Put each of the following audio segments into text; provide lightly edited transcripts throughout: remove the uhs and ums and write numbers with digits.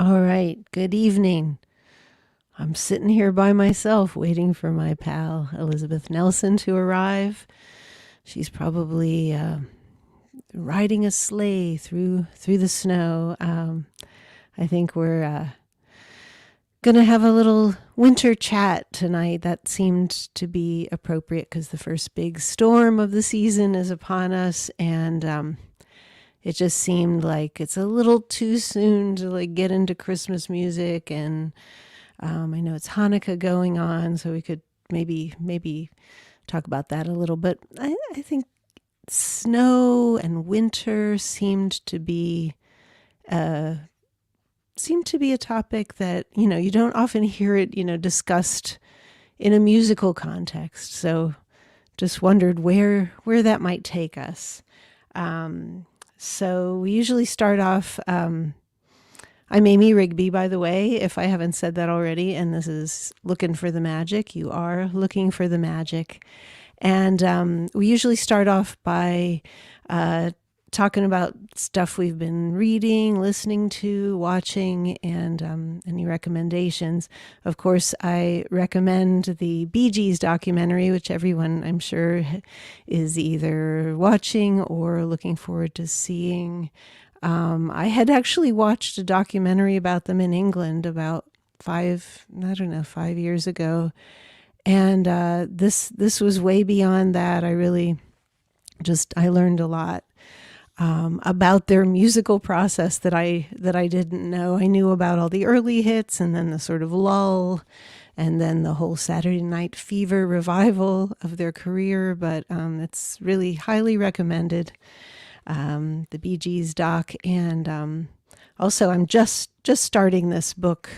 All right, good evening. I'm sitting here by myself waiting for my pal Elizabeth Nelson to arrive. She's probably riding a sleigh through the snow. I think we're gonna have a little winter chat tonight. That seemed to be appropriate because the first big storm of the season is upon us, and it just seemed like it's a little too soon to like get into Christmas music. And I know it's Hanukkah going on, so we could maybe talk about that a little. But I think snow and winter uh, seemed to be a topic that you don't often hear it discussed in a musical context. So just wondered where that might take us. So we usually start off. I'm Amy Rigby, by the way, if I haven't said that already, and this is Looking for the Magic. You are looking for the magic. And we usually start off by talking about stuff we've been reading, listening to, watching, and any recommendations. Of course, I recommend the Bee Gees documentary, which everyone, I'm sure, is either watching or looking forward to seeing. I had actually watched a documentary about them in England about 5 years ago. And this was way beyond that. I learned a lot about their musical process that I didn't know. I knew about all the early hits and then the sort of lull and then the whole Saturday Night Fever revival of their career. But it's really highly recommended, the Bee Gees doc. And also I'm just starting this book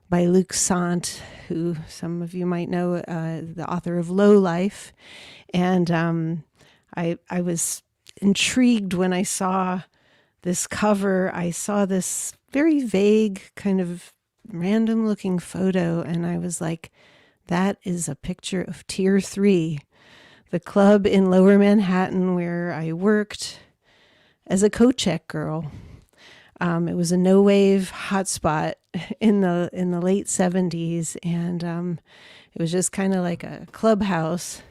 by Luc Sante, who some of you might know, the author of Low Life. And I was intrigued when I saw this cover. I saw this very vague, kind of random looking photo, and I was like, that is a picture of Tier 3, the club in Lower Manhattan where I worked as a coat check girl. It was a no-wave hotspot in the late 70s, and it was just kind of like a clubhouse.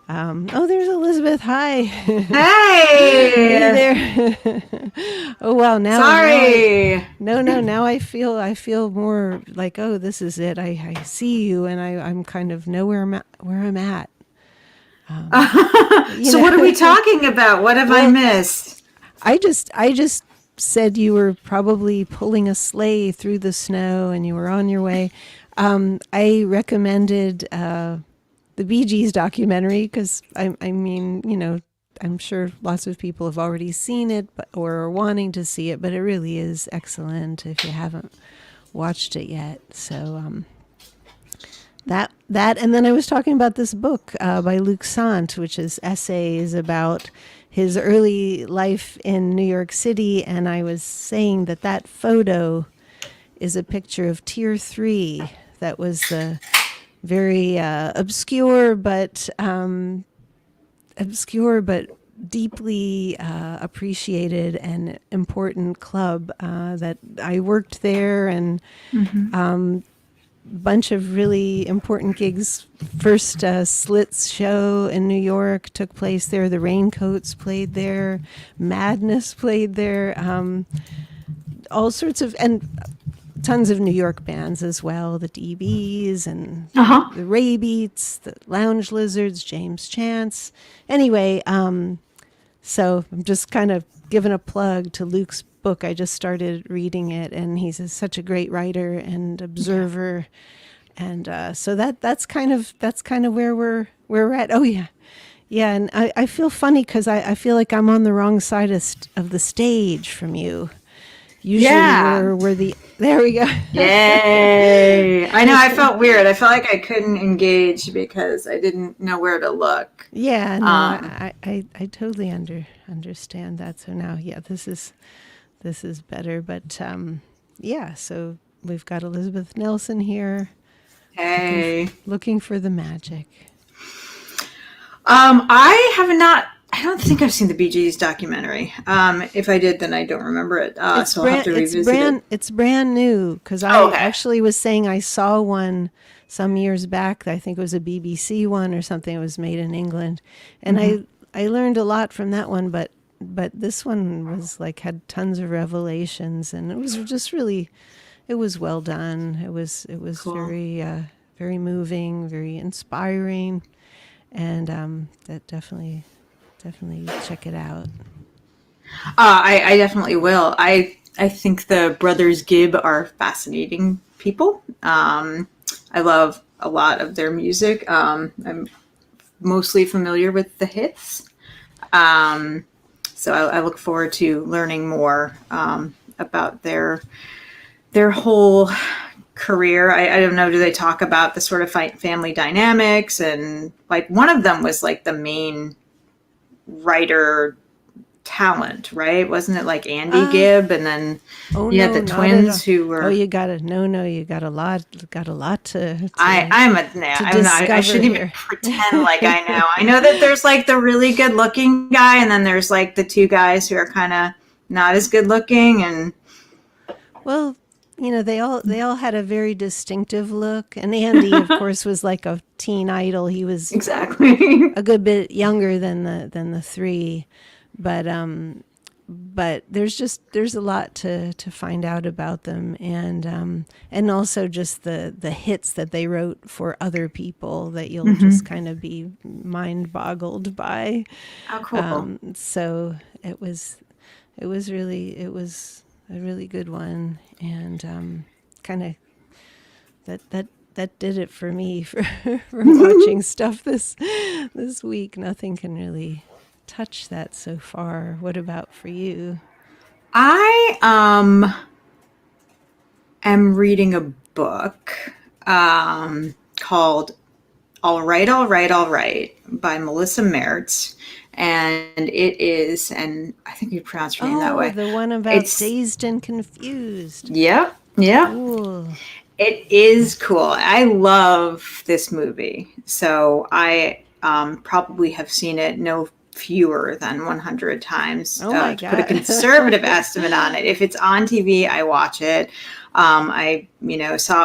Oh, there's Elizabeth. Hi. Hey! Hey there. Oh wow. Sorry. Now I feel more like, oh, this is it. I see you, and I'm kind of know where I'm at. So what are we talking about? What have I missed? I just said you were probably pulling a sleigh through the snow and you were on your way. I recommended the Bee Gees documentary because I mean, I'm sure lots of people have already seen it or are wanting to see it, but it really is excellent if you haven't watched it yet. So that and then I was talking about this book by Luc Sante, which is essays about his early life in New York City, and I was saying that photo is a picture of Tier 3. That was the very obscure but deeply appreciated and important club that I worked there, and bunch of really important gigs. First Slits show in New York took place there. The Raincoats played there. Madness played there. All sorts of, and tons of New York bands as well. The DBs and the Ray Beats, the Lounge Lizards, James Chance. Anyway, so I'm just kind of giving a plug to Luke's book. I just started reading it, and he's such a great writer and observer, and so that's kind of where we're at. Oh yeah, and I feel funny because I feel like I'm on the wrong side of the stage from you. Usually we're the there we go. Yay! I know, I felt weird. I felt like I couldn't engage because I didn't know where to look. Yeah, no, I totally understand that. So now, yeah, this is better. But yeah, so we've got Elizabeth Nelson here. Hey. Looking for the magic. I have not I don't think I've seen the Bee Gees documentary. If I did, then I don't remember it. So I'll have to revisit it. It's brand new, because Oh, I okay. actually was saying I saw one some years back. I think it was a BBC one or something. It was made in England, and I learned a lot from that one. But this one was like had tons of revelations, and it was just really, it was well done. It was Cool. very moving, very inspiring, and that definitely check it out. I definitely will. I think the brothers Gibb are fascinating people. I love a lot of their music. I'm mostly familiar with the hits. Um, so I look forward to learning more about their whole career. I don't know. Do they talk about the sort of family dynamics, and like one of them was like the main writer talent, right? Wasn't it like Andy Uh, Gibb, and then oh you had no, the not at all. twins who Oh, were. you gotta no, you got a lot I I'm a nah, to I'm not. I discover shouldn't even here. pretend like I know. I know that there's like the really good looking guy, and then there's like the two guys who are kind of not as good looking, and Well, they all had a very distinctive look, and Andy, of course, was like a teen idol. He was exactly. a good bit younger than the three, but there's a lot to find out about them, and also just the hits that they wrote for other people that you'll just kind of be mind boggled by. Oh, cool. So it was a really good one, and kind of that did it for me for watching stuff this week. Nothing can really touch that so far. What about for you? I am reading a book called All Right, All Right, All Right by Melissa Mertz. And it is, and I think you pronounce her name that Oh, way. the one about It's, Dazed and Confused. yep, yep. Cool. It is cool. I love this movie. So I probably have seen it no fewer than 100 times Oh my to put a God. conservative estimate on it. If it's on TV, I watch it. Saw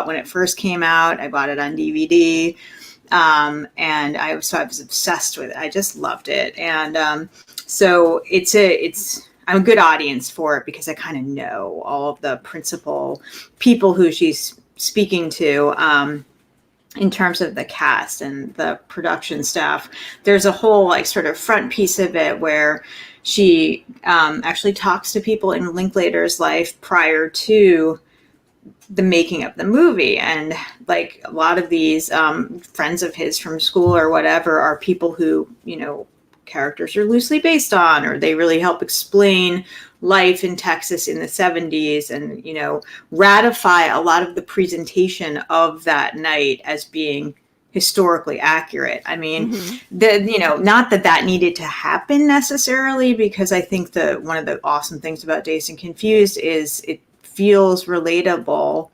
it when it first came out. I bought it on DVD. And I was obsessed with it. I just loved it. And so I'm a good audience for it because I kind of know all of the principal people who she's speaking to in terms of the cast and the production staff. There's a whole like sort of front piece of it where she actually talks to people in Linklater's life prior to the making of the movie. And like a lot of these friends of his from school or whatever are people who, characters are loosely based on, or they really help explain life in Texas in the 70s and, ratify a lot of the presentation of that night as being historically accurate. I mean, not that needed to happen necessarily, because I think one of the awesome things about Dazed and Confused is it feels relatable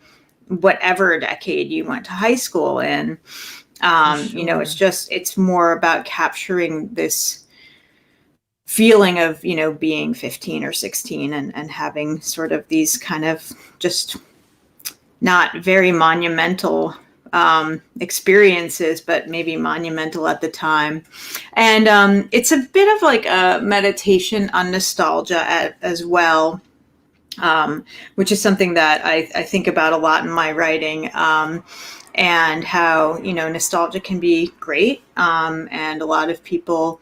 whatever decade you went to high school in. Sure. It's more about capturing this feeling of, being 15 or 16 and having sort of these kind of just not very monumental experiences, but maybe monumental at the time. And it's a bit of like a meditation on nostalgia as well. Which is something that I think about a lot in my writing, and how, nostalgia can be great. And a lot of people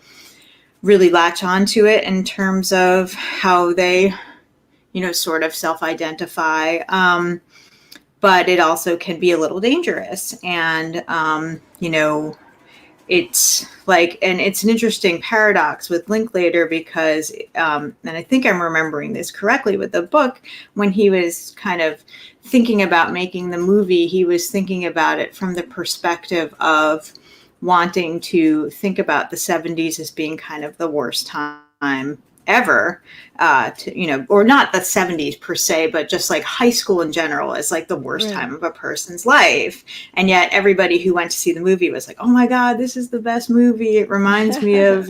really latch onto it in terms of how they, sort of self-identify. But it also can be a little dangerous. And, it's like, and it's an interesting paradox with Linklater because, and I think I'm remembering this correctly with the book, when he was kind of thinking about making the movie, he was thinking about it from the perspective of wanting to think about the 70s as being kind of the worst time ever, or not the 70s per se, but just like high school in general is like the worst Right. time of a person's life. And yet everybody who went to see the movie was like, oh my God, this is the best movie. It reminds me of,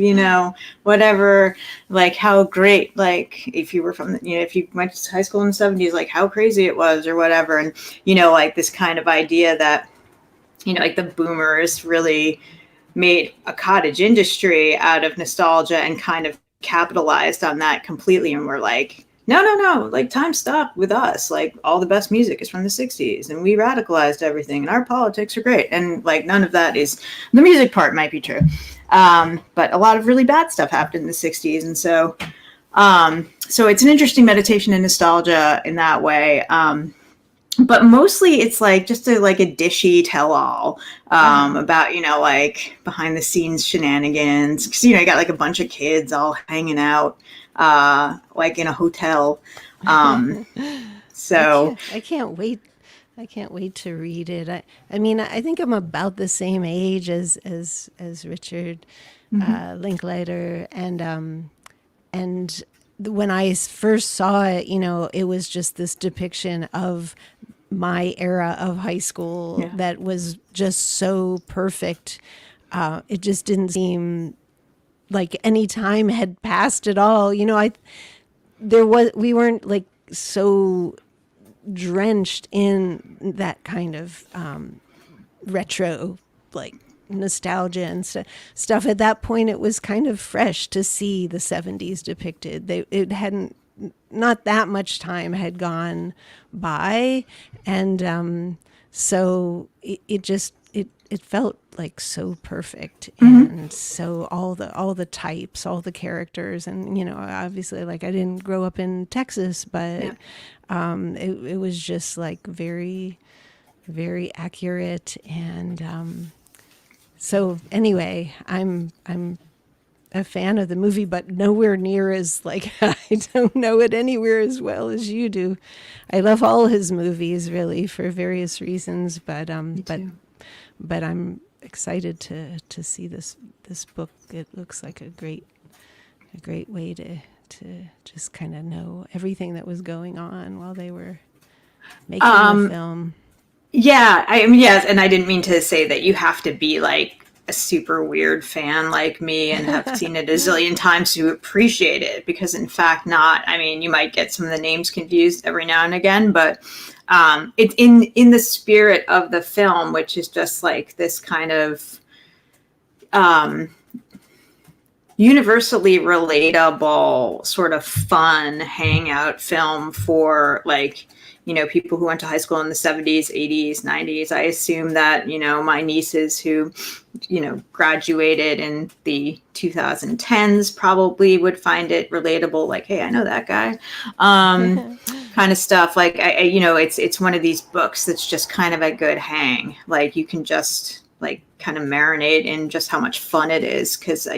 whatever, like how great, like if you were from, if you went to high school in the 70s, like how crazy it was or whatever. And, like this kind of idea that, like the boomers really made a cottage industry out of nostalgia and kind of capitalized on that completely. And we're like, no, like time stopped with us. Like all the best music is from the 60s and we radicalized everything and our politics are great. And like none of that is, the music part might be true. But a lot of really bad stuff happened in the 60s. And so it's an interesting meditation in nostalgia in that way. But mostly it's like just a dishy tell-all about like behind the scenes shenanigans, because you got like a bunch of kids all hanging out like in a hotel. So I can't wait. I can't wait to read it. I mean, I think I'm about the same age as Richard Linklater, and when I first saw it, it was just this depiction of my era of high school that was just so perfect. It just didn't seem like any time had passed at all. We weren't like so drenched in that kind of retro like nostalgia and stuff. At that point it was kind of fresh to see the 70s depicted. It hadn't, not that much time had gone by, and so it felt like so perfect. And so all the types, all the characters, and obviously like I didn't grow up in Texas, but it was just like very, very accurate. And so anyway, I'm a fan of the movie, but nowhere near as like I don't know it anywhere as well as you do. I love all his movies really for various reasons, but I'm excited to see this book. It looks like a great way to just kind of know everything that was going on while they were making the film. Yeah, I mean, yes, and I didn't mean to say that you have to be like a super weird fan like me and have seen it a zillion times to appreciate it, because in fact not. I mean, you might get some of the names confused every now and again, but it's in the spirit of the film, which is just like this kind of universally relatable sort of fun hangout film for like people who went to high school in the 70s, 80s, 90s. I assume that my nieces who graduated in the 2010s probably would find it relatable, like, hey, I know that guy, kind of stuff. Like it's one of these books that's just kind of a good hang. Like you can just like kind of marinate in just how much fun it is, because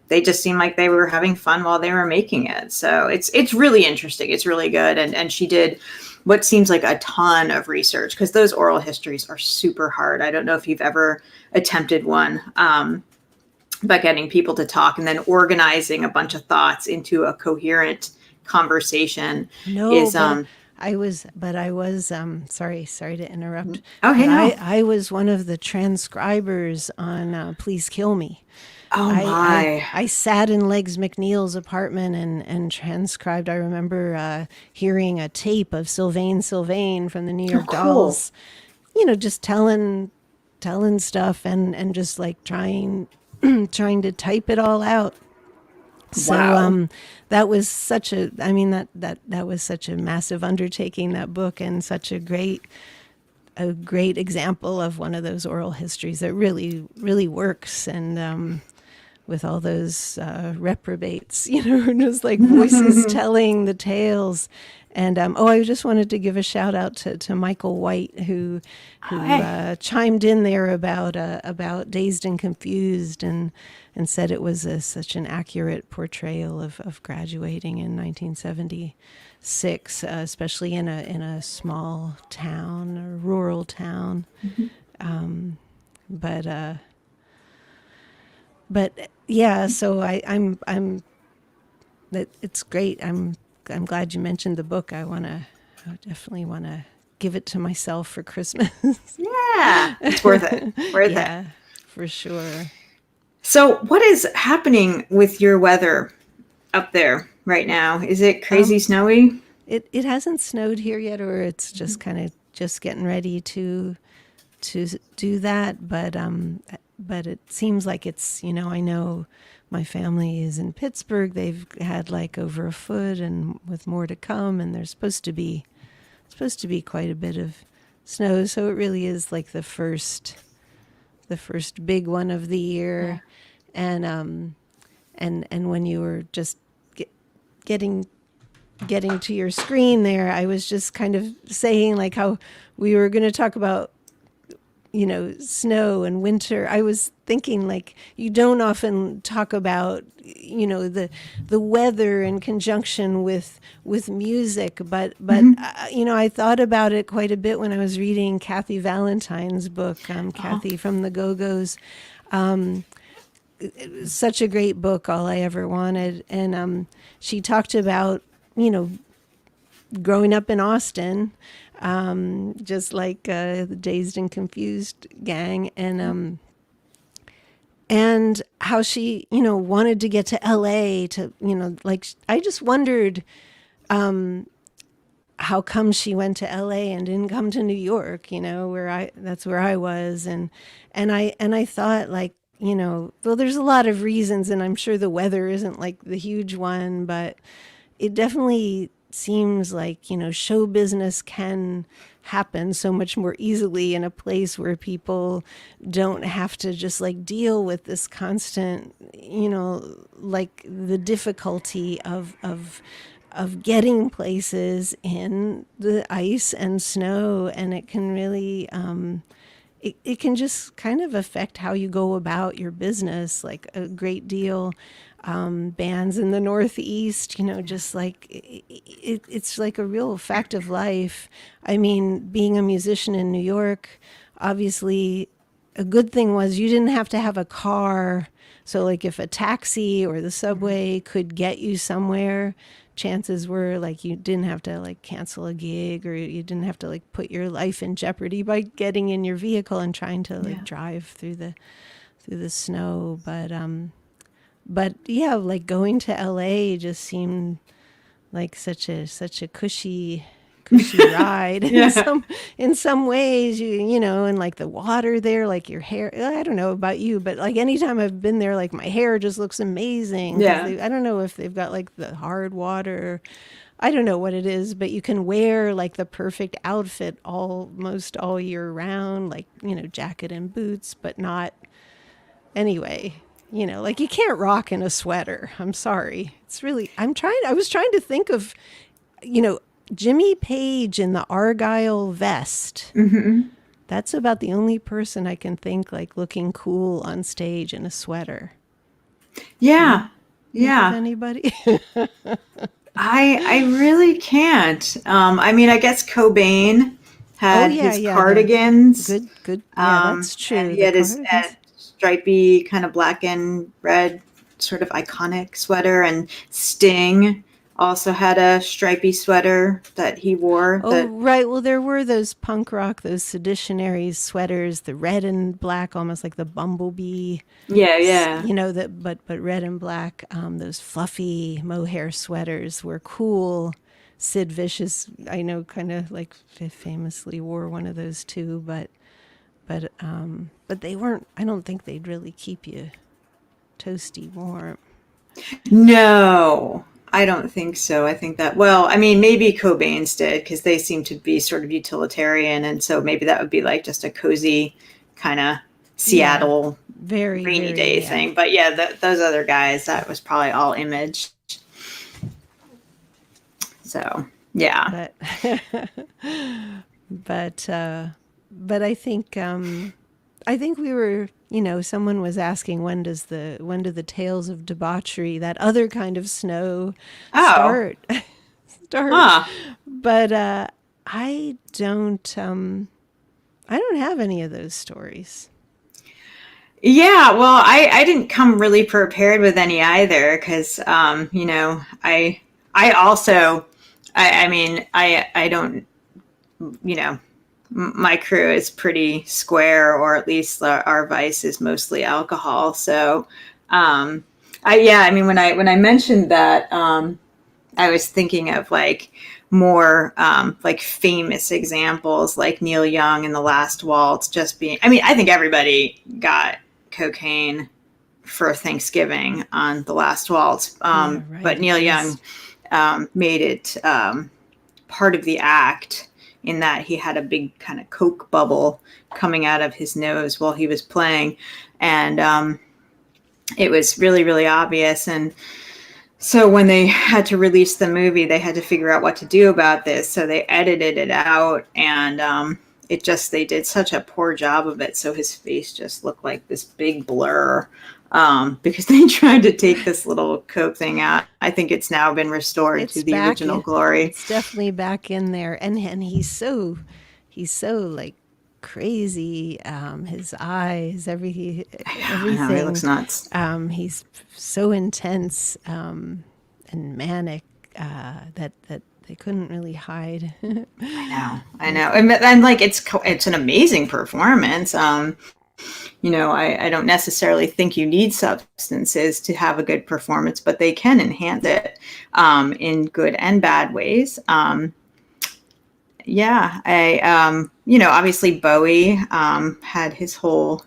they just seem like they were having fun while they were making it. So it's really interesting. It's really good. And she did what seems like a ton of research, because those oral histories are super hard. I don't know if you've ever attempted one, but getting people to talk and then organizing a bunch of thoughts into a coherent conversation is I was sorry to interrupt. Oh, hey, no. I was one of the transcribers on Please Kill Me. Oh my! I sat in Legs McNeil's apartment and transcribed. I remember hearing a tape of Sylvain from the New York cool. Dolls. Just telling stuff and just like trying to type it all out. So Wow. that was such a. I mean that was such a massive undertaking, that book, and such a great example of one of those oral histories that really works. And with all those reprobates, just like voices telling the tales. And I just wanted to give a shout out to Michael White, who chimed in there about Dazed and Confused, and said it was such an accurate portrayal of graduating in 1976, especially in a small town or rural town. But yeah, so I'm it's great. I'm glad you mentioned the book. I definitely want to give it to myself for Christmas. Yeah, it's worth it. Worth it. Yeah, for sure. So, what is happening with your weather up there right now? Is it crazy snowy? It hasn't snowed here yet, or it's just kind of just getting ready to do that. But it seems like it's, I know my family is in Pittsburgh. They've had like over a foot, and with more to come. And there's supposed to be quite a bit of snow. So it really is like the first big one of the year. And when you were just getting to your screen there, I was just kind of saying like how we were going to talk about, snow and winter. I was thinking like you don't often talk about, the weather in conjunction with music, but I thought about it quite a bit when I was reading Kathy Valentine's book, Kathy from the Go-Go's. Such a great book, All I Ever Wanted. And she talked about, growing up in Austin, just like the Dazed and Confused gang, and how she, wanted to get to LA to, like, I just wondered how come she went to LA and didn't come to New York, that's where I was. And I thought like, well, there's a lot of reasons, and I'm sure the weather isn't like the huge one, but it definitely seems like, show business can happen so much more easily in a place where people don't have to just like deal with this constant, like the difficulty of getting places in the ice and snow. And it can really, it can just kind of affect how you go about your business, like a great deal. Bands in the Northeast, just like it's like a real fact of life. I mean, being a musician in New York, obviously a good thing was you didn't have to have a car. So like if a taxi or the subway could get you somewhere, chances were like you didn't have to like cancel a gig, or you didn't have to like put your life in jeopardy by getting in your vehicle and trying to like drive through the snow. But yeah, like going to LA just seemed like such a cushy ride. In some ways, and like the water there, like your hair, I don't know about you, but like anytime I've been there, like my hair just looks amazing. I don't know if they've got like the hard water. I don't know what it is, but you can wear like the perfect outfit almost all year round, like, jacket and boots, but not anyway. Like you can't rock in a sweater. I'm sorry. I was trying to think of, Jimmy Page in the argyle vest. Mm-hmm. That's about the only person I can think like looking cool on stage in a sweater. Yeah. Yeah. Anybody? I really can't. I mean, I guess Cobain had his cardigans. Good. Yeah, that's true. And he had his stripy kind of black and red sort of iconic sweater, and Sting also had a stripy sweater that he wore. Right. Well, there were those punk rock, those seditionary sweaters, the red and black, almost like the bumblebee. Yeah. But red and black. Those fluffy mohair sweaters were cool. Sid Vicious, I know, kind of like famously wore one of those too, but they weren't. I don't think they'd really keep you toasty warm. No, I don't think so. I think that, well, I mean, maybe Cobain's did, because they seem to be sort of utilitarian, and so maybe that would be like just a cozy kind of Seattle very rainy day thing. But yeah, those other guys, that was probably all image. So yeah, but I think we were, someone was asking when do the tales of debauchery, that other kind of snow, start? But I don't have any of those stories. Yeah, well, I didn't come really prepared with any either because, you know, I also, I mean, I don't, you know, my crew is pretty square, or at least our vice is mostly alcohol. So, yeah, I mean, when I mentioned that, I was thinking of like more like famous examples, like Neil Young in The Last Waltz, just being. I mean, I think everybody got cocaine for Thanksgiving on The Last Waltz, Yeah, right. but It Neil was Young made it part of the act in that he had a big kind of Coke bubble coming out of his nose while he was playing. And it was really, really obvious. And so when they had to release the movie, they had to figure out what to do about this. So they edited it out, and they did such a poor job of it. So his face just looked like this big blur because they tried to take this little Coke thing out. I think it's now been restored to it's the back. original glory. It's definitely back in there, and he's so like crazy. His eyes, I know, he looks everything. nuts. He's so intense and manic that they couldn't really hide. I know, and like it's an amazing performance. You know, I don't necessarily think you need substances to have a good performance, but they can enhance it in good and bad ways. Yeah, you know, obviously Bowie had his whole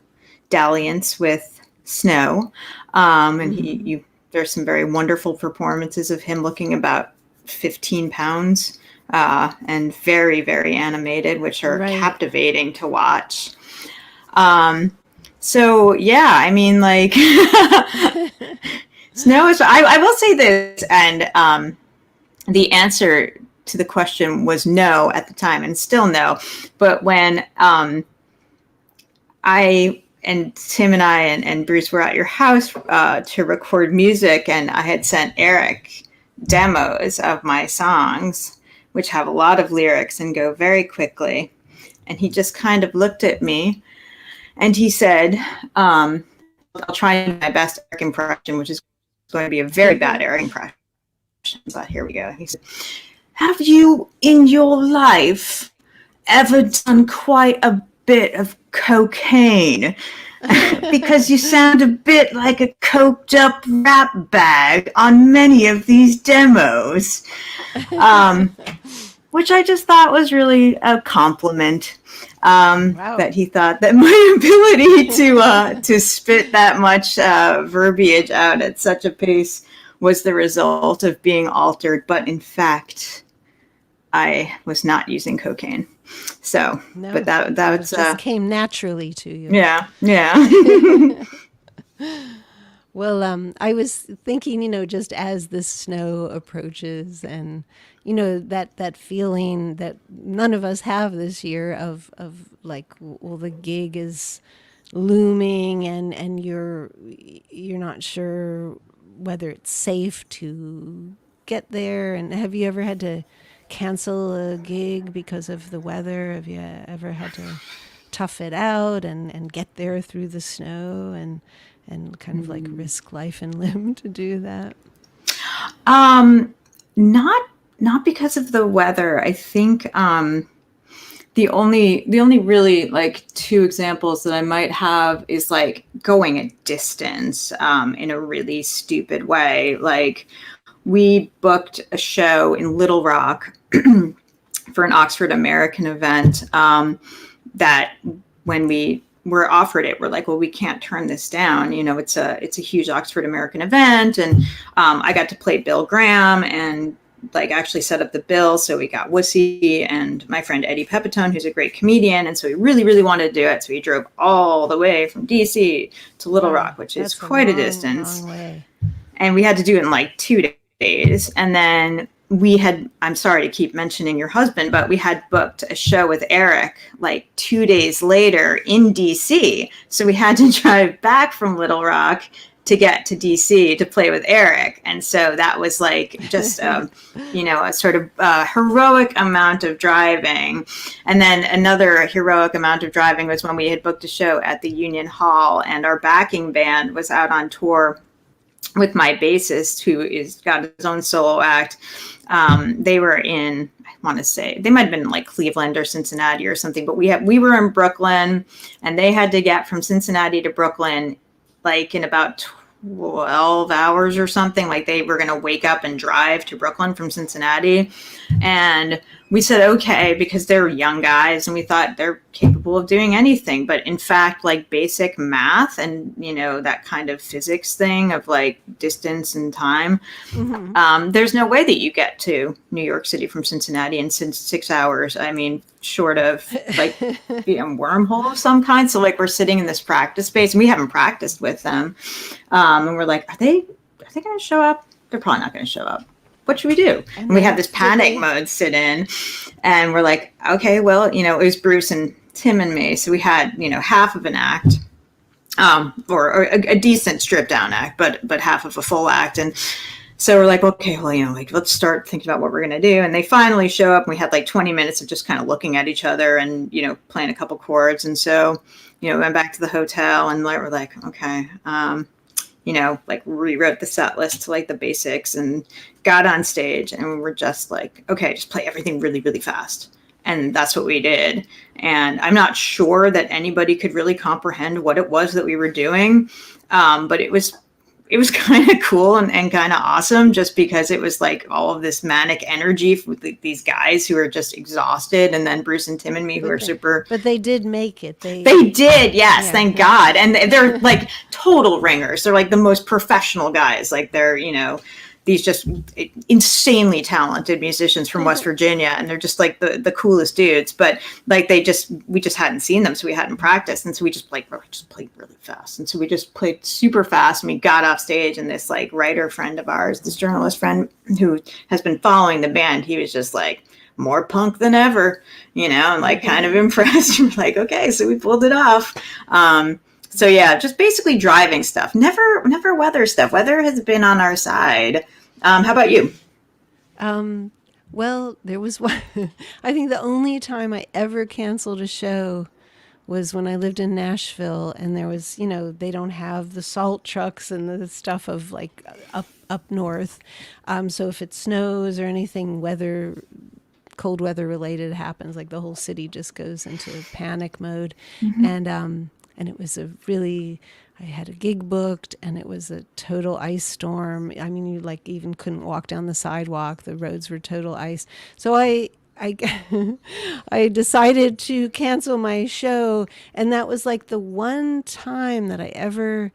dalliance with snow, and there's some very wonderful performances of him looking about 15 pounds and very, very animated, which are Right. captivating to watch. So yeah, I mean, like snow is. I will say this, and the answer to the question was no at the time, and still no. But when I and Tim and I and Bruce were at your house to record music, and I had sent Eric demos of my songs, which have a lot of lyrics and go very quickly, and he just kind of looked at me. And he said, I'll try my best Eric impression, which is going to be a very bad Eric impression. But here we go. He said, have you in your life ever done quite a bit of cocaine? Because you sound a bit like a coked up rap bag on many of these demos. Which I just thought was really a compliment. Wow. That he thought that my ability to spit that much verbiage out at such a pace was the result of being altered, but in fact, I was not using cocaine. So, No, but that was just came naturally to you. yeah. Well, I was thinking, just as the snow approaches, and that feeling that none of us have this year of like, well, the gig is looming, and you're not sure whether it's safe to get there. And have you ever had to cancel a gig because of the weather? Have you ever had to tough it out and get there through the snow and kind of like risk life and limb to do that? Not because of the weather. I think the only really like two examples that I might have is like going a distance in a really stupid way. Like we booked a show in Little Rock for an Oxford American event that when we were offered it, we're like, well, we can't turn this down. It's a huge Oxford American event. And I got to play Bill Graham and like actually set up the bill. So we got Wussy and my friend Eddie Pepitone, who's a great comedian. And so we really, really wanted to do it. So we drove all the way from DC to Little Rock, which is quite a distance. Long way. And we had to do it in like 2 days. And then I'm sorry to keep mentioning your husband, but we had booked a show with Eric like 2 days later in DC. So we had to drive back from Little Rock to get to DC to play with Eric. And so that was like just, a sort of heroic amount of driving. And then another heroic amount of driving was when we had booked a show at the Union Hall, and our backing band was out on tour with my bassist, who is got his own solo act. They were in, I want to say, they might have been like Cleveland or Cincinnati or something, but we were in Brooklyn, and they had to get from Cincinnati to Brooklyn like in about 12 hours or something. Like they were going to wake up and drive to Brooklyn from Cincinnati. And we said, okay, because they're young guys and we thought they're capable of doing anything. But in fact, like basic math and, that kind of physics thing of like distance and time, there's no way that you get to New York City from Cincinnati in 6 hours. I mean, short of like a wormhole of some kind. So like we're sitting in this practice space and we haven't practiced with them. And we're like, are they going to show up? They're probably not going to show up. What should we do? And we have this panic mode sit in, and we're like, okay, well, it was Bruce and Tim and me. So we had, half of an act, or a decent stripped down act, but half of a full act. And so we're like, okay, well, let's start thinking about what we're going to do. And they finally show up, and we had like 20 minutes of just kind of looking at each other and, playing a couple chords. And so, went back to the hotel, and we're like, okay, like rewrote the set list to like the basics and got on stage, and we were just like, okay, just play everything really, really fast. And that's what we did. And I'm not sure that anybody could really comprehend what it was that we were doing. But it was kind of cool and kind of awesome, just because it was like all of this manic energy with these guys who are just exhausted. And then Bruce and Tim and me, who are super. But they did make it. They did. Yes. Yeah, thank God. And they're like total ringers. They're like the most professional guys. Like they're, these just insanely talented musicians from West Virginia. And they're just like the coolest dudes. But like we just hadn't seen them. So we hadn't practiced. And so we just played really fast. And so we just played super fast. And we got off stage, and this like writer friend of ours, this journalist friend who has been following the band, he was just like, more punk than ever, and like kind of impressed. We're like, okay, so we pulled it off. So yeah, just basically driving stuff. Never weather stuff. Weather has been on our side. How about you? Well, there was one. I think the only time I ever canceled a show was when I lived in Nashville, and there was, they don't have the salt trucks and the stuff of like up north. So if it snows or anything cold weather related happens, like the whole city just goes into panic mode. And it was I had a gig booked, and it was a total ice storm. I mean, you like even couldn't walk down the sidewalk. The roads were total ice. So I I decided to cancel my show. And that was like the one time that I ever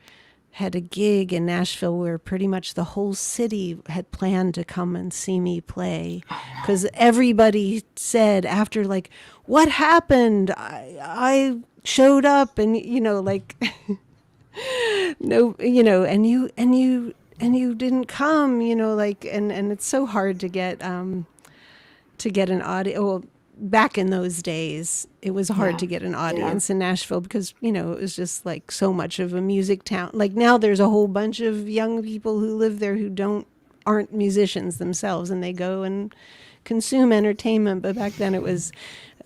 had a gig in Nashville where pretty much the whole city had planned to come and see me play. Because everybody said after, like, what happened? I showed up, and like no, and you didn't come, like, and it's so hard to get an audience. Well, back in those days, it was hard to get an audience in Nashville because, it was just like so much of a music town. Like now there's a whole bunch of young people who live there who aren't musicians themselves, and they go and consume entertainment. But back then it was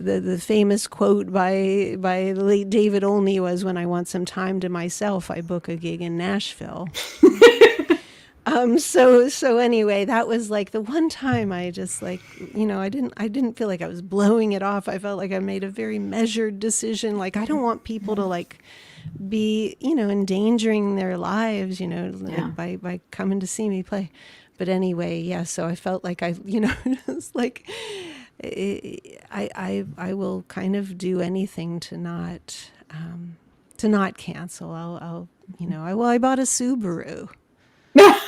the famous quote by the late David Olney was, when I want some time to myself, I book a gig in Nashville. So anyway, that was like the one time I just like, I didn't feel like I was blowing it off. I felt like I made a very measured decision. Like, I don't want people to like be, endangering their lives, by coming to see me play. But anyway, yeah, so I felt like it's like, I will kind of do anything to not cancel. I bought a Subaru.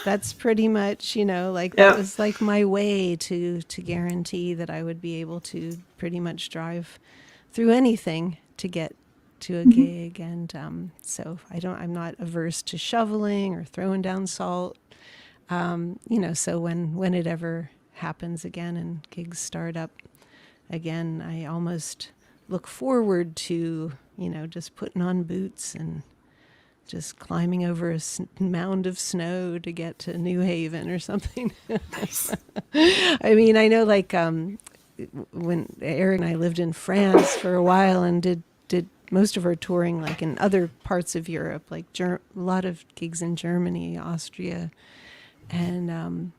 That's pretty much, that was like my way to guarantee that I would be able to pretty much drive through anything to get to a gig. And so I'm not averse to shoveling or throwing down salt. So when it ever happens again and gigs start up again, I almost look forward to, just putting on boots and just climbing over a mound of snow to get to New Haven or something. Nice. I mean, I know like when Eric and I lived in France for a while and did most of our touring like in other parts of Europe, like a lot of gigs in Germany, Austria, and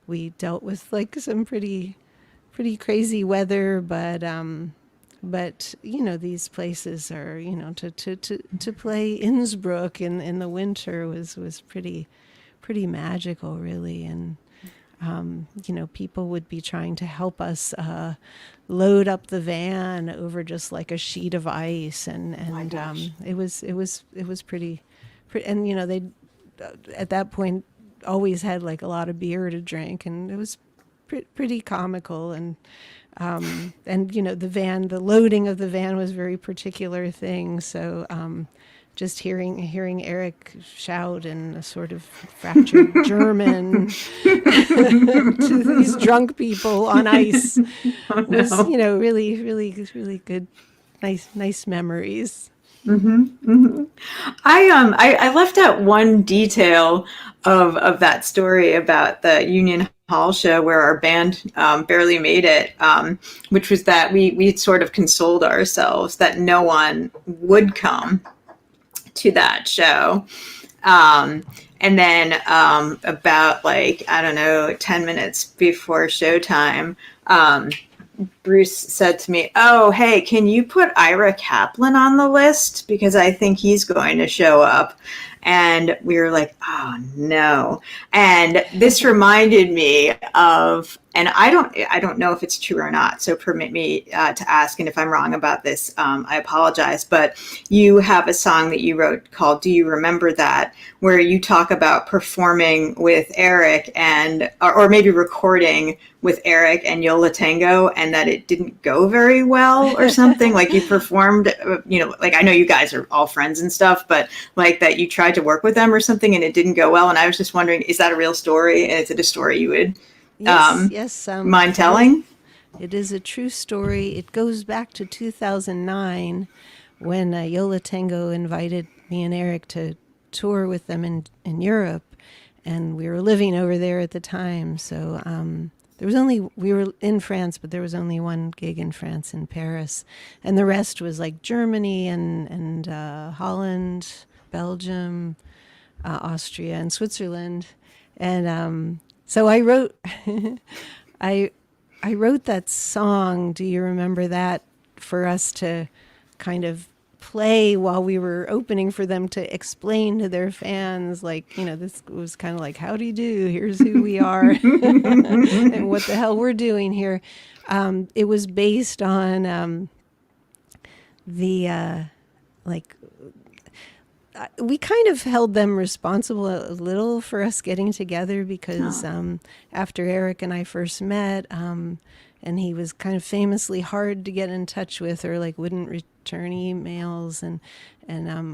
we dealt with like some pretty crazy weather, but you know, these places are, you know, to play Innsbruck in the winter was pretty magical, really. And you know, people would be trying to help us load up the van over just like a sheet of ice, and it was pretty, and you know, they at that point always had like a lot of beer to drink, and it was pretty comical. And you know, the loading of the van was a very particular thing. So just hearing Eric shout in a sort of fractured German to these drunk people on ice was, you know, really good, nice memories. I left out one detail of that story about the Union Hall show where our band barely made it, which was that we sort of consoled ourselves that no one would come to that show. And then about like, I don't know, 10 minutes before showtime, Bruce said to me, "Oh, hey, can you put Ira Kaplan on the list? Because I think he's going to show up." And we were like, "Oh no." And this reminded me of, and I don't know if it's true or not, so permit me to ask, and if I'm wrong about this, I apologize, but you have a song that you wrote called "Do You Remember That?" where you talk about performing with Eric and, or maybe recording with Eric and Yola Tengo, and that it didn't go very well or something. Like you performed, you know, like I know you guys are all friends and stuff, but like that you tried to work with them or something and it didn't go well. And I was just wondering, is that a real story? And is it a story you would yes, mind telling? It is a true story. It goes back to 2009 when Yola Tengo invited me and Eric to tour with them in Europe, and we were living over there at the time. So we were in France, but there was only one gig in France, in Paris, and the rest was like Germany and Holland, Belgium, Austria, and Switzerland. And so I wrote I wrote that song, "Do You Remember That?" for us to kind of play while we were opening for them, to explain to their fans, like, you know, this was kind of like, howdy do, here's who we are and what the hell we're doing here. It was based on we kind of held them responsible a little for us getting together, because after Eric and I first met, and he was kind of famously hard to get in touch with, or like wouldn't return emails, and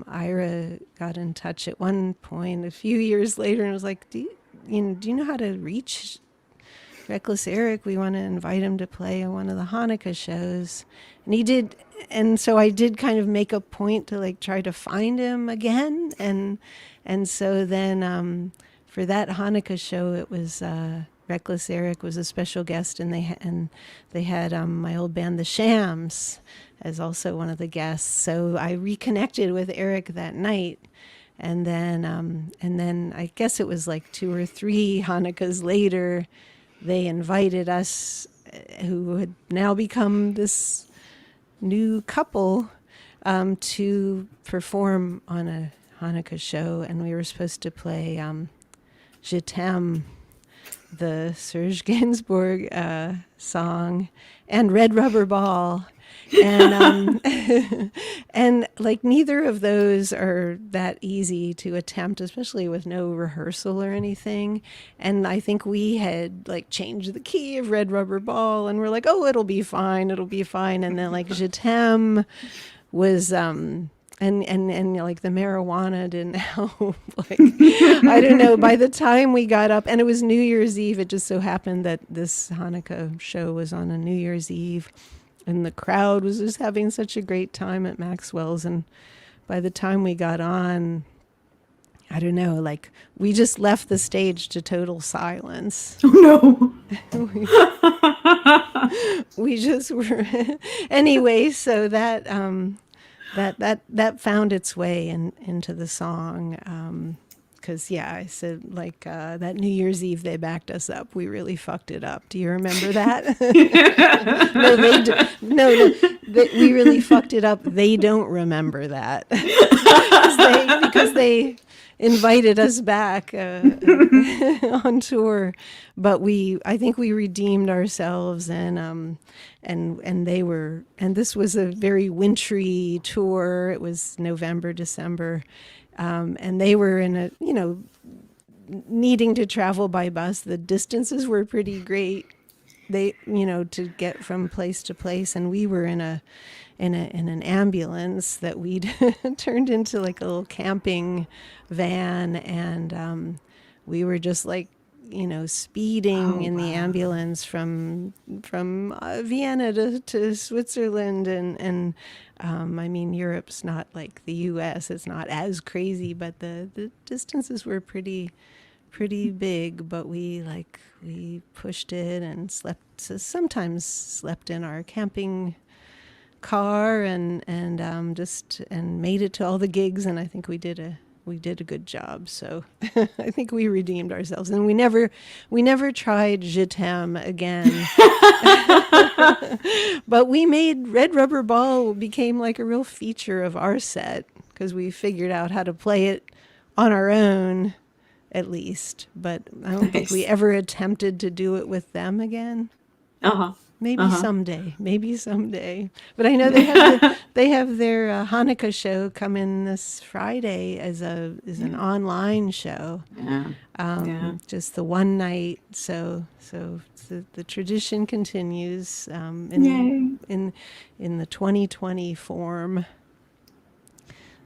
Ira got in touch at one point a few years later and was like, do you know how to reach Reckless Eric? We want to invite him to play on one of the Hanukkah shows. And he did. And so I did kind of make a point to like try to find him again. And so then for that Hanukkah show, it was Reckless Eric was a special guest, and they had my old band The Shams as also one of the guests. So I reconnected with Eric that night. And then I guess it was like 2 or 3 Hanukkahs later, they invited us, who had now become this new couple, to perform on a Hanukkah show. And we were supposed to play Je t'aime, the Serge Gainsbourg song, and Red Rubber Ball. And and like neither of those are that easy to attempt, especially with no rehearsal or anything. And I think we had like changed the key of Red Rubber Ball, and we're like, oh, it'll be fine. And then like Je t'aime was and like the marijuana didn't help. Like, I don't know, by the time we got up, and it was New Year's Eve, it just so happened that this Hanukkah show was on a New Year's Eve, and the crowd was just having such a great time at Maxwell's. And by the time we got on, I don't know, like we just left the stage to total silence. Oh We just were anyway, so that found its way into the song. Because yeah, I said like that New Year's Eve they backed us up. We really fucked it up. Do you remember that? No, they do, no, we really fucked it up. They don't remember that because they invited us back on tour, but I think we redeemed ourselves, and they were, and this was a very wintry tour. It was November, December. And they were in a, needing to travel by bus. The distances were pretty great. They, to get from place to place, and we were in an ambulance that we'd turned into like a little camping van, and we were just like, speeding in the ambulance from Vienna to Switzerland, and I mean, Europe's not like the U.S. It's not as crazy, but the distances were pretty big. But we pushed it and sometimes slept in our camping car, and made it to all the gigs. And I think we did a good job. So I think we redeemed ourselves, and we never tried Je t'aime again. But we made Red Rubber Ball became like a real feature of our set because we figured out how to play it on our own, at least. But I don't think we ever attempted to do it with them again. Maybe someday. But I know they have their Hanukkah show coming this Friday as an online show. Just the one night. So the tradition continues in the 2020 form.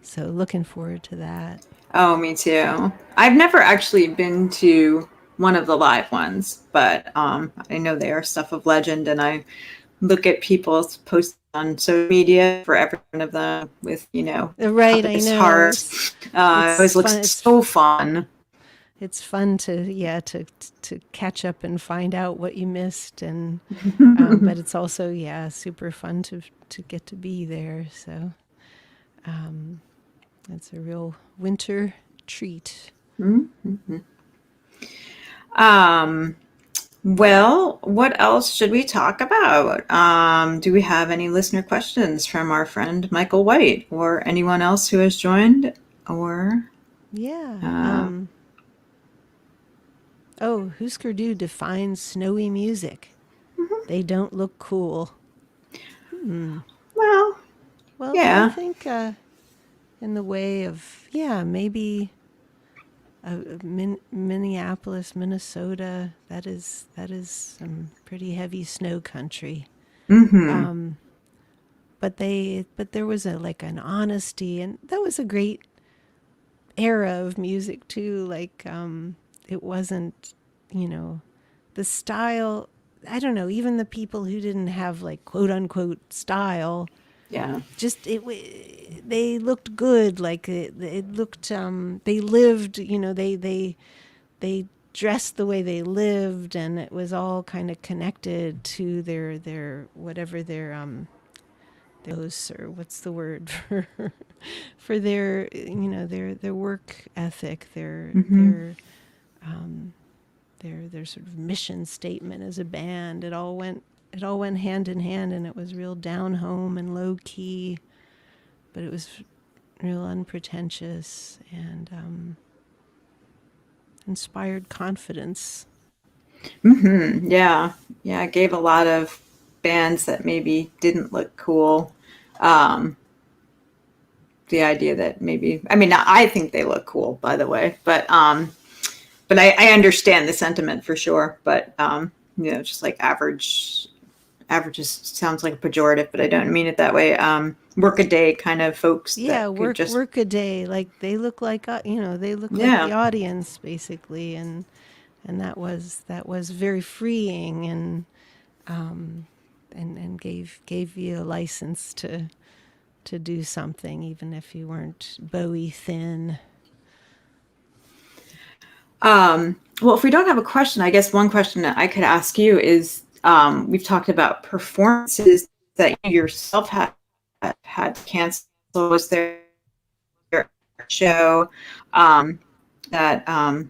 So looking forward to that. Oh, me too. I've never actually been to one of the live ones, but I know they are stuff of legend, and I look at people's posts on social media for every one of them with, right, I know. Hearts. It always looks so fun. It's fun to catch up and find out what you missed, and but it's also super fun to get to be there. So it's a real winter treat. Mm-hmm. Well, what else should we talk about? Do we have any listener questions from our friend Michael White or anyone else who has joined? Or Husker Du defines snowy music. Mm-hmm. They don't look cool. Well, yeah. I think in the way of maybe Minneapolis, Minnesota. That is some pretty heavy snow country. Mm-hmm. But there was an honesty, and that was a great era of music too. Like it wasn't, the style. I don't know. Even the people who didn't have like quote unquote style. Yeah. Just they looked good. Like it looked. They lived. They dressed the way they lived, and it was all kind of connected to their whatever those, or what's the word for their their work ethic, their sort of mission statement as a band. It all went hand in hand, and it was real down home and low key, but it was real unpretentious and inspired confidence. Mm-hmm. Yeah. It gave a lot of bands that maybe didn't look cool the idea that maybe, I mean, I think they look cool, by the way, but I understand the sentiment for sure. But just like average just sounds like a pejorative, but I don't mean it that way. Workaday kind of folks. Workaday, like they look like they look like the audience basically, and that was very freeing, and gave you a license to do something, even if you weren't Bowie thin. Well, if we don't have a question, I guess one question that I could ask you is, we've talked about performances that you yourself had to cancel. Was there a show that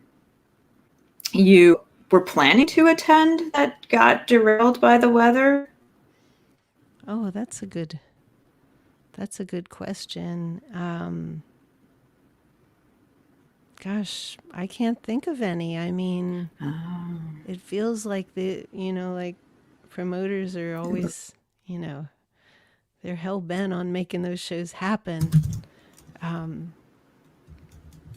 you were planning to attend that got derailed by the weather? Oh, that's a good question. Gosh, I can't think of any. I mean, it feels like like promoters are always, they're hell bent on making those shows happen.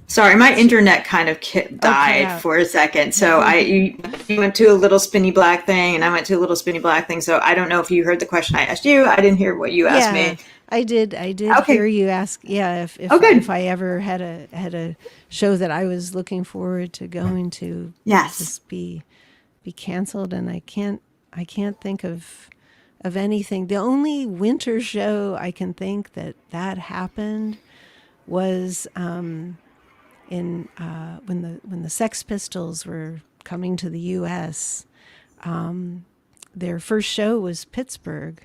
Sorry, my internet kind of Cut died out. for a second. So you went to a little spinny black thing, and I went to a little spinny black thing. So I don't know if you heard the question I asked you. I didn't hear what you asked Yeah, me. I did. I did hear Okay. you ask. Yeah, if Oh, if good. I ever had a show that I was looking forward to going to Yes. just be canceled, and I can't think of anything. The only winter show I can think that happened was in when the Sex Pistols were coming to the U.S. Their first show was Pittsburgh,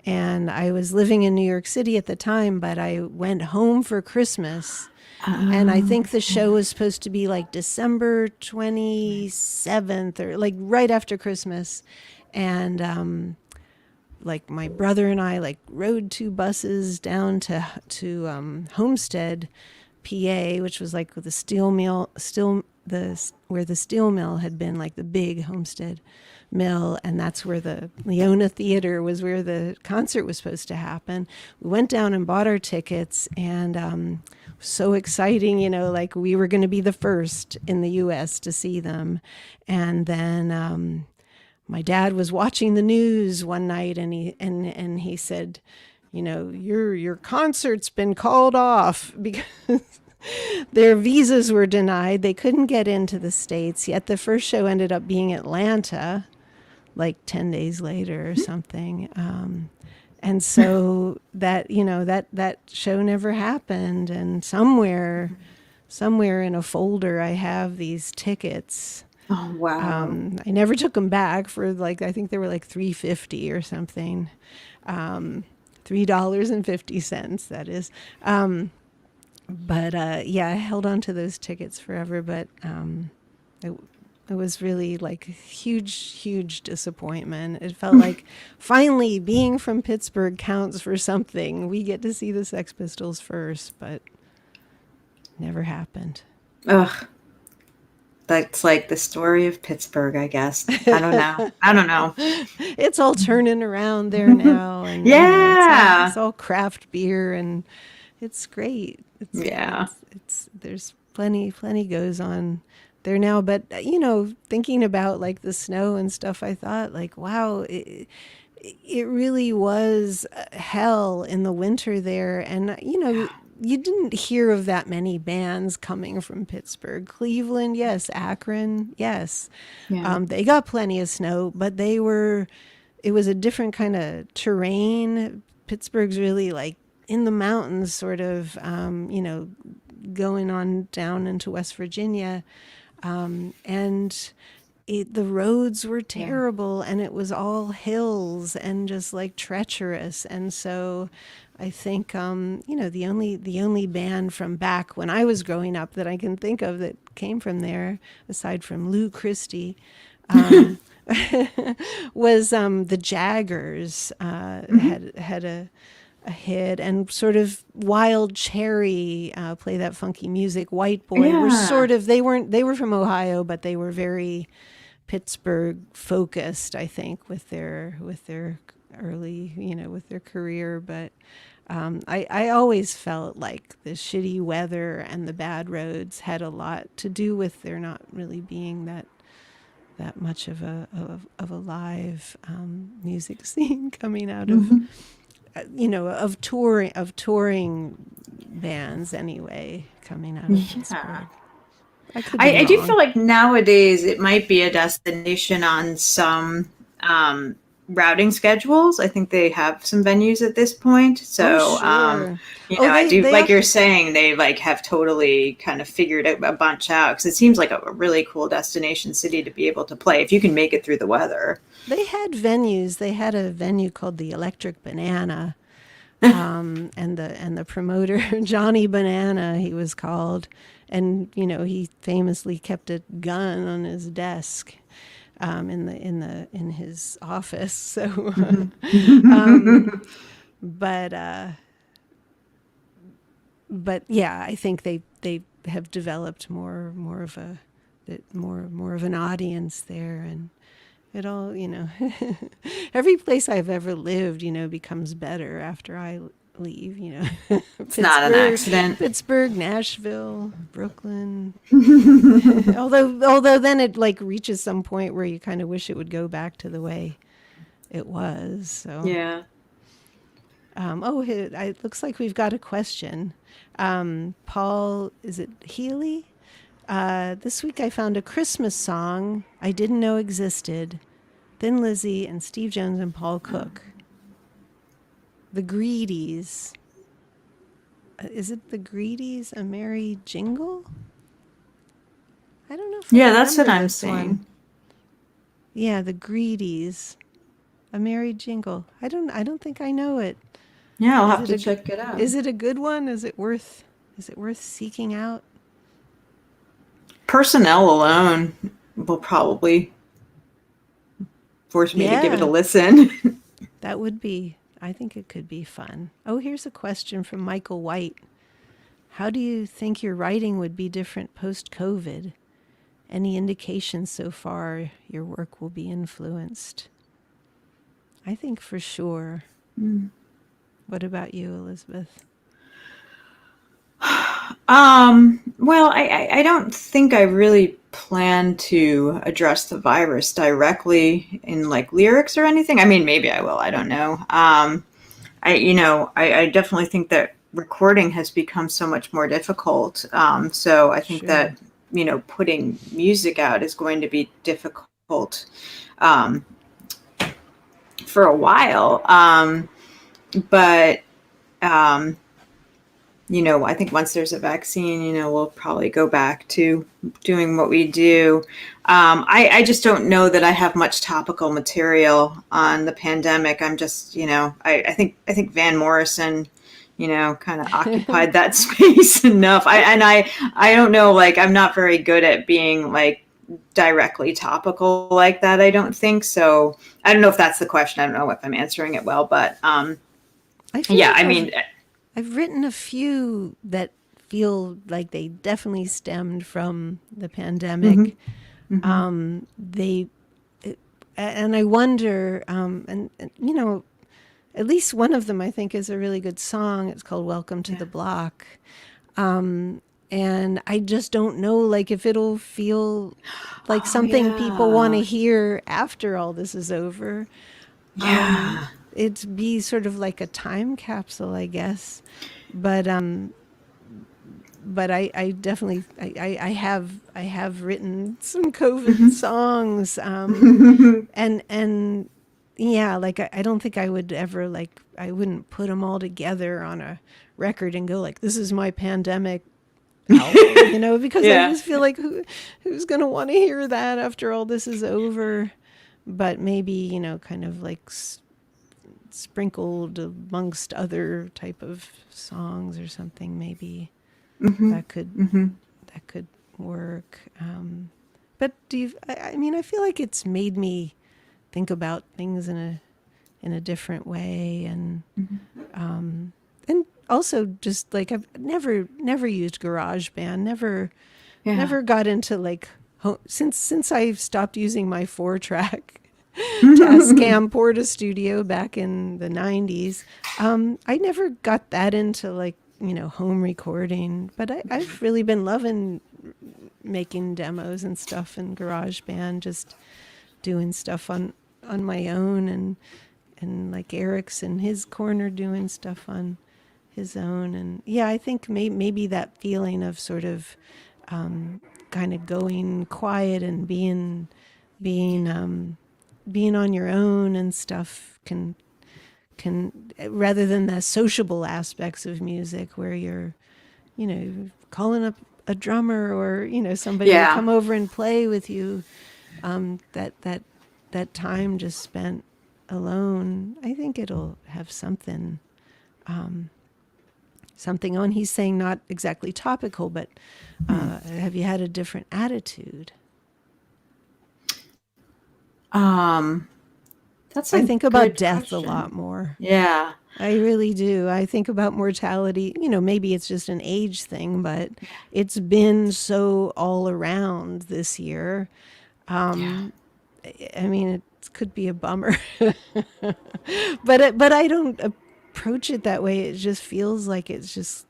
and I was living in New York City at the time, but I went home for Christmas. And I think the show was supposed to be like December 27th or like right after Christmas. And like my brother and I like rode 2 buses down to Homestead, PA, which was like the steel mill, where the steel mill had been, like the big Homestead mill, and that's where the Leona Theater was, where the concert was supposed to happen. We went down and bought our tickets, and so exciting, like we were going to be the first in the U.S. to see them. And then my dad was watching the news one night, and he said, your concert's been called off because their visas were denied. They couldn't get into the States. Yet the first show ended up being Atlanta, like 10 days later or something. And so that show never happened. And somewhere in a folder, I have these tickets. Oh, wow. I never took them back for I think they were like $3.50 or something. $3.50, that is. But yeah, I held on to those tickets forever, but it, it was really like huge disappointment. It felt like finally being from Pittsburgh counts for something. We get to see the Sex Pistols first, but never happened. Ugh. That's like the story of Pittsburgh, I guess. I don't know. I don't know. It's all turning around there now, and Yeah. it's all craft beer, and it's great. Yeah. It's there's plenty goes on there now. But thinking about like the snow and stuff, I thought like, wow, it really was hell in the winter there, and you didn't hear of that many bands coming from Pittsburgh. Cleveland, yes. Akron, yes. Yeah. They got plenty of snow, but it was a different kind of terrain. Pittsburgh's really like in the mountains, sort of, going on down into West Virginia. And the roads were terrible, and it was all hills and just like treacherous. And so I think the only band from back when I was growing up that I can think of that came from there, aside from Lou Christie, was the Jaggers. Had a hit, and sort of Wild Cherry, Play That Funky Music, White Boy, were Yeah. sort of, they were from Ohio, but they were very Pittsburgh focused, I think, with their early, with their career. But I always felt like the shitty weather and the bad roads had a lot to do with there not really being that much of a live music scene coming out of touring bands anyway, coming out of Pittsburgh. I could be I do wrong. feel like nowadays it might be a destination on some routing schedules. I think they have some venues at this point. Oh, So, sure. you Oh, know, I do, they like have, you're saying, they like have totally kind of figured a bunch out, because it seems like a really cool destination city to be able to play if you can make it through the weather. they had venues. They had a venue called the Electric Banana, and the promoter Johnny Banana, he was called, and he famously kept a gun on his desk, in his office. So, but but yeah, I think they have developed more of a more of an audience there, and it all, every place I've ever lived, becomes better after I leave, It's not an accident. Pittsburgh, Nashville, Brooklyn. Although then it like reaches some point where you kind of wish it would go back to the way it was. So, Yeah. it looks like we've got a question. Paul, is it Healy? This week I found a Christmas song I didn't know existed. Thin Lizzy and Steve Jones and Paul Cook. The Greedies. Is it The Greedies, A Merry Jingle? I don't know if I Yeah, that's what remember I'm this saying. one. Yeah, The Greedies, A Merry Jingle. I don't think I know it. Yeah, I'll Is have it to a check it out. is it a good one? Is it worth seeking out? Personnel alone will probably force me to give it a Yeah, listen. that would be, I think it could be fun. Oh, here's a question from Michael White. How do you think your writing would be different post-COVID? Any indications so far your work will be influenced? I think for sure. What about you, Elizabeth? Well, I don't think I really plan to address the virus directly in like lyrics or anything. I mean, maybe I will. I don't know. I definitely think that recording has become so much more difficult. So I think Sure. that, putting music out is going to be difficult um, for a while. But um, I think once there's a vaccine, we'll probably go back to doing what we do. I just don't know that I have much topical material on the pandemic. I'm just, I think Van Morrison, kind of occupied that space enough. I don't know, like, I'm not very good at being like directly topical like that. I don't think so. I don't know if that's the question. I don't know if I'm answering it well, but I feel yeah, like I mean, I've written a few that feel like they definitely stemmed from the pandemic. They and I wonder, and at least one of them I think is a really good song. It's called "Welcome to yeah. the Block," and I just don't know, like, if it'll feel like Oh something people want to yeah. hear after all this is over. Yeah. It'd be sort of like a time capsule, I guess. But I definitely I have written some COVID songs, and yeah, like I don't think I would ever, like, I wouldn't put them all together on a record and go like, this is my pandemic album, because I Yeah. just feel like who's gonna want to hear that after all this is over. But maybe, kind of like sprinkled amongst other type of songs or something, maybe that could that could work. But do you? I mean, I feel like it's made me think about things in a different way, and also just like I've never used GarageBand, Yeah. never got into like since I've stopped using my 4-track Tascam Porta Studio back in the 90s. I never got that into like, home recording, but I've really been loving making demos and stuff in GarageBand, just doing stuff on my own, and like Eric's in his corner doing stuff on his own. And yeah, I think maybe that feeling of sort of kind of going quiet and being being on your own and stuff can rather than the sociable aspects of music where you're, calling up a drummer or, somebody to Yeah. come over and play with you. That time just spent alone, I think it'll have something on. He's saying not exactly topical, but have you had a different attitude? Um, that's I a think about good death a lot question. more. Yeah. I really do. I think about mortality. Maybe it's just an age thing, but it's been so all around this year. Yeah. I mean, it could be a bummer, but I don't approach it that way. It just feels like it's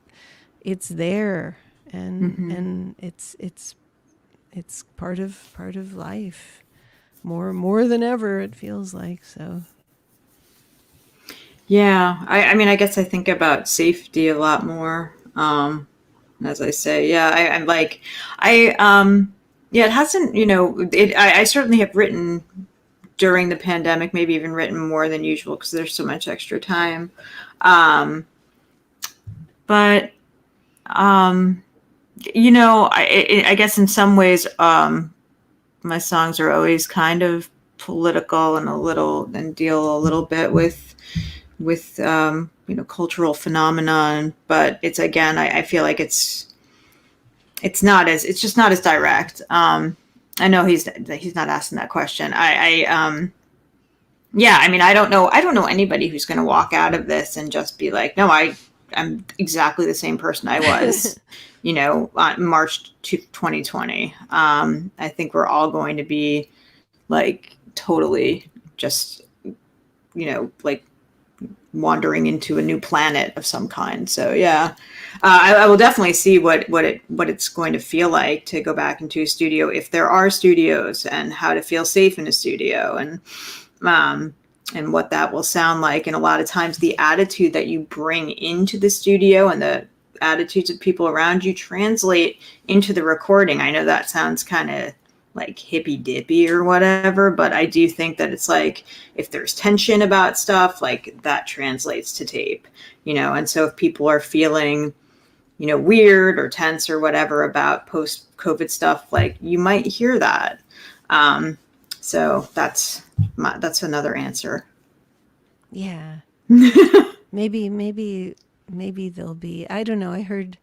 there, Hmm. and it's part of life, more than ever. It feels like so. Yeah. I mean, I guess I think about safety a lot more. As I say, yeah, I'm like, yeah, it hasn't, I certainly have written during the pandemic, maybe even written more than usual because there's so much extra time. Um, but, um, I guess in some ways, my songs are always kind of political and deal a little bit with cultural phenomenon, but it's again, I feel like it's just not as direct. I know he's not asking that question. Yeah, I mean, I don't know anybody who's going to walk out of this and just be like, no, I'm exactly the same person I was, on March 2020. I think we're all going to be like totally just, like wandering into a new planet of some kind. So yeah, I will definitely see what it's going to feel like to go back into a studio if there are studios, and how to feel safe in a studio, um, and what that will sound like. And a lot of times, the attitude that you bring into the studio and the attitudes of people around you translate into the recording. I know that sounds kind of like hippy dippy or whatever, but I do think that it's like if there's tension about stuff, like that translates to tape, and so if people are feeling, weird or tense or whatever about post COVID stuff, like you might hear that. Um, so that's another answer. Yeah, maybe there'll be. I don't know. I heard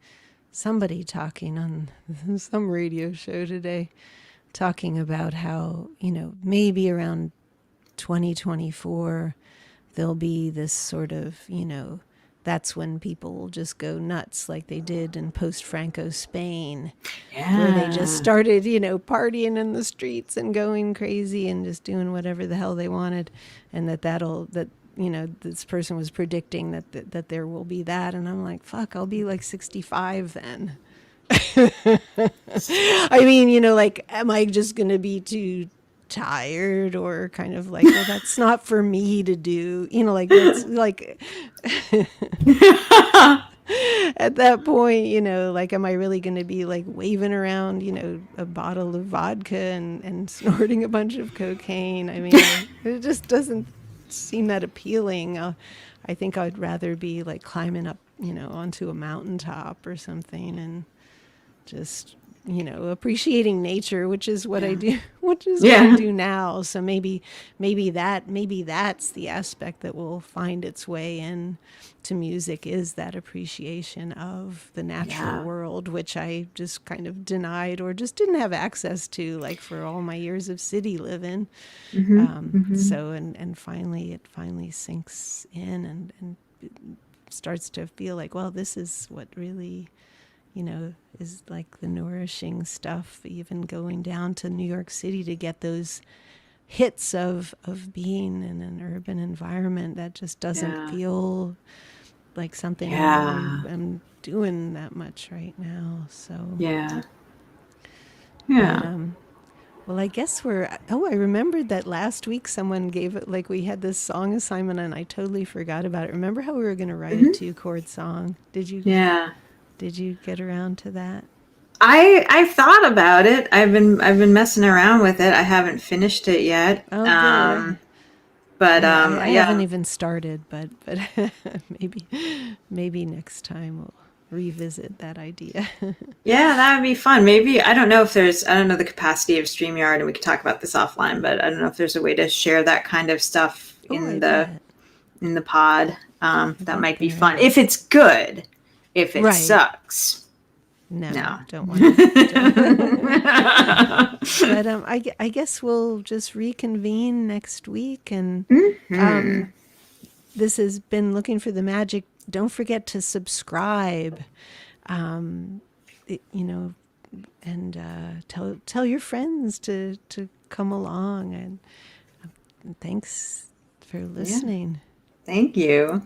somebody talking on some radio show today talking about how, maybe around 2024, there'll be this sort of, that's when people will just go nuts like they did in post Franco Spain, where they just Yeah. started, partying in the streets and going crazy and just doing whatever the hell they wanted. And this person was predicting that there will be that. And I'm like, fuck, I'll be like 65 then. I mean, like, am I just going to be too tired or kind of like, well, that's not for me to do, like, that's like at that point, like, am I really going to be like waving around, a bottle of vodka and snorting a bunch of cocaine? I mean, it just doesn't seem that appealing. I think I'd rather be like climbing up, onto a mountaintop or something and just appreciating nature, which is what I Yeah. do, which is what I Yeah. do now. So maybe that's the aspect that will find its way in to music, is that appreciation of the natural Yeah. world, which I just kind of denied or just didn't have access to, like, for all my years of city living. Hmm. Hmm. So and finally it finally sinks in and starts to feel like, well, this is what really, is like the nourishing stuff, even going down to New York City to get those hits of being in an urban environment that just doesn't Yeah. feel like something I really Yeah. am doing that much right now. So, Yeah. but, Yeah. well, I guess I remembered that last week someone gave it, like, we had this song assignment and I totally forgot about it. Remember how we were going to write a Hmm. 2-chord song? Did you, Yeah. did you get around to that? I've thought about it. I've been messing around with it. I haven't finished it yet. Oh, good. But Yeah, I haven't yeah. even started, but maybe maybe next time we'll revisit that idea. Yeah, that would be fun. Maybe I don't know the capacity of StreamYard, and we could talk about this offline, but I don't know if there's a way to share that kind of stuff Oh, I bet. in the pod. I That bet might be there fun if is. it's good. If it Right. sucks, No, no. don't want to. But I guess we'll just reconvene next week. And Hmm. this has been Looking for the Magic. Don't forget to subscribe. Um, you know, and tell your friends to come along. And thanks for Yeah. listening. Thank you.